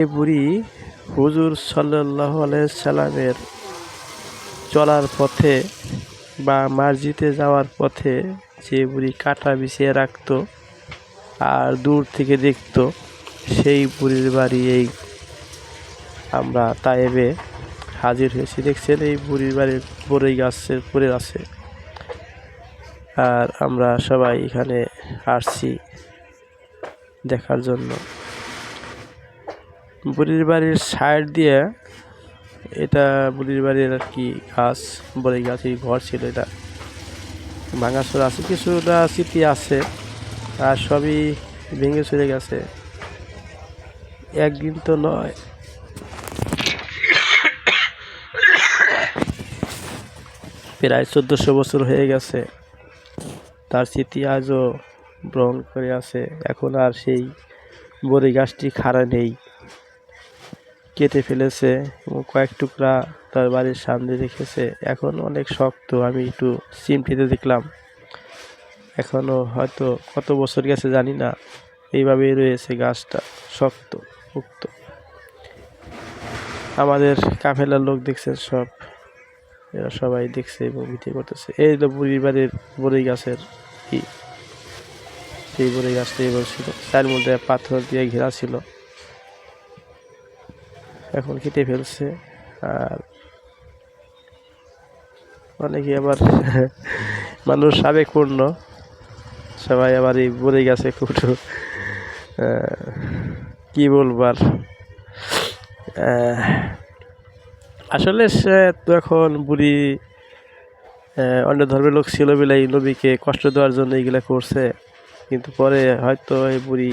এই বুড়ি হুজুর সাল্লাল্লাহু আলাইহি সাল্লামের চলার পথে বা মসজিদে যাওয়ার পথে যে বুড়ি কাঁটা বিছিয়ে রাখতো আর দূর থেকে দেখতো, সেই বুড়ির বাড়ি এই আমরা তায়েবে হাজির হয়েছি। দেখছেন এই বুড়ির বাড়ির বড়ই গাছের পরে আছে, আর আমরা সবাই এখানে আসছি দেখার জন্য। বুড়ির বাড়ির সাইড দিয়ে এটা বুড়ির বাড়ির আর কি গাছ, বড়ই গাছের ঘর ছিল। এটা ভাঙাচোরা আছে, কিছুটা স্মৃতি আছে, আর সবই ভেঙে চলে গেছে। একদিন তো নয়, প্রায় 1400 বছর হয়ে গেছে। তার স্মৃতি আজও বহন করে আছে। এখন আর সেই বড়ই গাছটি খাড়া নেই, কেটে ফেলেছে এবং কয়েক টুকরা তার বাড়ির সামনে রেখেছে। এখন অনেক শক্ত, আমি একটু চিমটিতে দেখলাম, এখনও হয়তো কত বছর গেছে জানি না, এইভাবেই রয়েছে গাছটা শক্ত মুক্ত। আমাদের কাফেলার লোক দেখছেন সব, এরা সবাই দেখছে এবং ভিডিও করতেছে। এই তো বুড়ির বাড়ির বড়ই গাছের কি, সেই বড়ই গাছটা এবার ছিল, তার মধ্যে পাথর দিয়ে ঘেরা ছিল, এখন কেটে ফেলছে। আর অনেকে আবার মানুষ আবেগপূর্ণ, সবাই আবার এই বড়ই গাছে খুব কি বলবার, আসলে সে তো এখন বুড়ি অন্য ধর্মের লোক ছিল বলে এই নবীকে কষ্ট দেওয়ার জন্য এইগুলা করছে, কিন্তু পরে হয়তো এই বুড়ি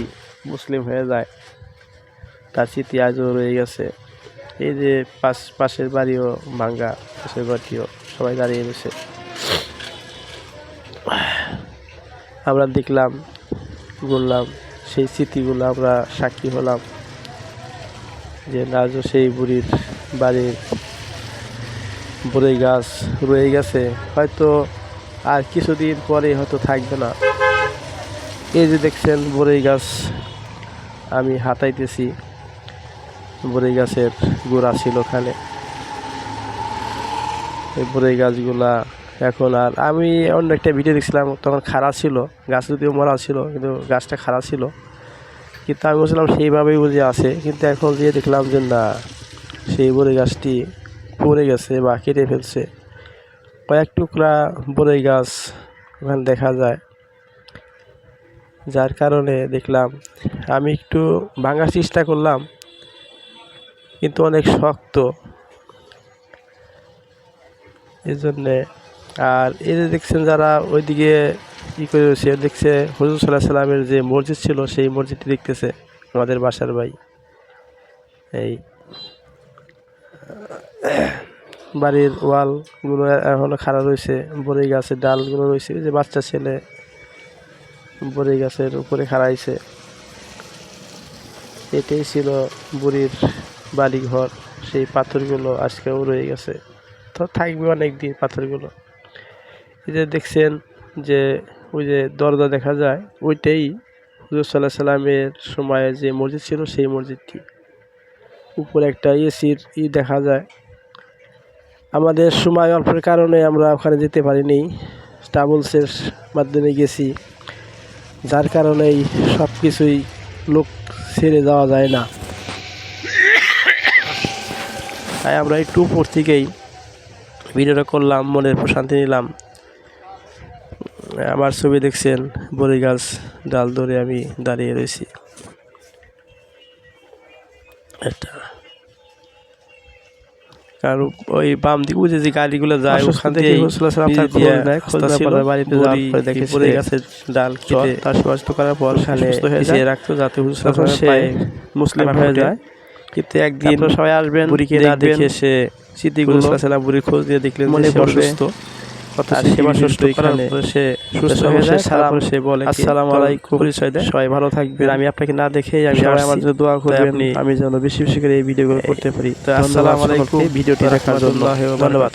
মুসলিম হয়ে যায়, তার স্মৃতি আজও রয়ে গেছে। এই যে পাশের বাড়িও ভাঙ্গা, পাশের বাড়িও সবাই দাঁড়িয়ে রয়েছে। আমরা দেখলাম, বললাম, সেই স্মৃতিগুলো আমরা সাক্ষী হলাম যে আজও সেই বুড়ির বাড়ির বড়ই গাছ রয়ে গেছে। হয়তো আর কিছুদিন পরে হয়তো থাকবে না। এই যে দেখছেন বড়ই গাছ, আমি হাতাইতেছি, বড়ই গাছের গোড়া ছিল ওখানে। এই বড়ই গাছগুলা এখন আর, আমি অন্য একটা ভিডিও দেখছিলাম, তখন খাড়া ছিল গাছ, যদিও মরা ছিল কিন্তু গাছটা খাড়া ছিল, কিন্তু আমি বলছিলাম সেইভাবেই বুঝে আছে। কিন্তু এখন যে দেখলাম যে না, সেই বড়ই গাছটি পড়ে গেছে বা কেটে ফেলছে। কয়েক টুকরা বড়ই গাছ ওখানে দেখা যায়, যার কারণে দেখলাম আমি একটু ভাঙার চেষ্টা করলাম, কিন্তু অনেক শক্ত, এই জন্যে। আর এই যে দেখছেন যারা ওইদিকে ই করে রয়েছে, দেখছে হুজুর সাল্লাল্লাহু আলাইহি সাল্লামের যে মসজিদ ছিল, সেই মসজিদটি দেখতেছে আমাদের বাসার ভাই। এই বাড়ির ওয়ালগুলো এখনও খাড়া রয়েছে, বড়ই গাছের ডালগুলো রয়েছে, যে বাচ্চা ছেলে বড়ই গাছের উপরে খাড়াইছে। এটাই ছিল বুড়ির বাড়িঘর। সেই পাথরগুলো আজকেও রয়ে গেছে, তো থাকবে অনেক দিন পাথরগুলো। এই যে দেখছেন যে ওই যে দরজা দেখা যায়, ওইটাই হুজুর সাল্লাল্লাহু আলাইহি সাল্লামের সময়ে যে মসজিদ ছিল, সেই মসজিদটি। উপরে একটা এসির দেখা যায়। আমাদের সময় অল্পের কারণে আমরা ওখানে যেতে পারিনি, ট্রাভেলসের মাধ্যমে গেছি, যার কারণেই সব কিছুই লোক ছেড়ে যাওয়া যায় না। তাই আমরা একটু উপর থেকেই ভিডিওটা করলাম, মনের প্রশান্তি নিলাম। আমার ছবি দেখছেন, বড়ই গাছ ডাল ধরে আমি দাঁড়িয়ে রয়েছি। এটা আর ওই বাম দিকে বুঝে যে গাড়িগুলো যায়, ওখান থেকে বড়ই গাছের ডাল কেটে তার সুস্থ করার পর সে রাখতো, যাতে সে মুসলিম হয়ে যায়। কিন্তু একদিন সবাই আসবেন, বুড়িকে না দেখে সে স্মৃতিগুলো বুড়ির খোঁজ দিয়ে দেখলেন মনে অসুস্থ, সে সুস্থ হয়ে যায়। তারপরে সে বলে আসসালামু আলাইকুম, পরিচয় দেয়, সবাই ভালো থাকবেন, আমি আপনাকে না দেখেই আমি আমার জন্য দোয়া করবেন, আমি যেন বেশি বেশি করে এই ভিডিওগুলো করতে পারি। তো আসসালামু আলাইকুম, ভিডিওটি দেখার জন্য ধন্যবাদ।